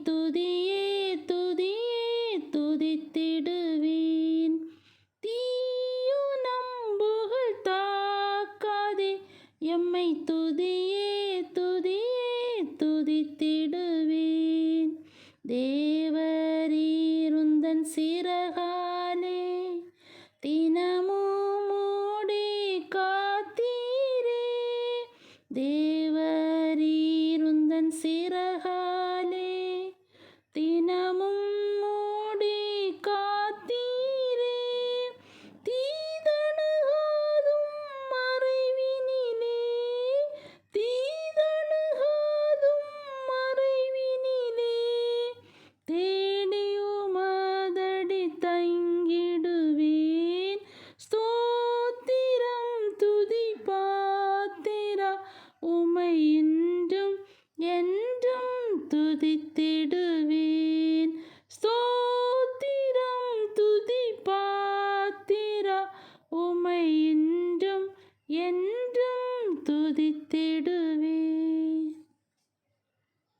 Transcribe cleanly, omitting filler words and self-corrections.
துதியே துதியே துதித்திடுவேன். தீயு நம்புகள் தாக்காதே, எம்மை துதியே துதியே துதித்திடுவேன். தேவரீருந்தன் சிறகாலே தினமும் மூடி காத்தீரே. தேவரீருந்தன் சிறகாலே தினமும் மூடி காத்தீரே. தீதணுகாதும் மறைவினிலே, தீதணுகாதும் மறைவினிலே தேடி உமதடி தங்கிடுவேன். ஸ்தோத்திரம் துதி பாத்திரா, உமை என்றும் என்றும் துதித்திடுவேன். ஸ்தோத்திரம் துதி பாத்திரா, உமை என்றும் என்றும் துதித்திடுவேன்.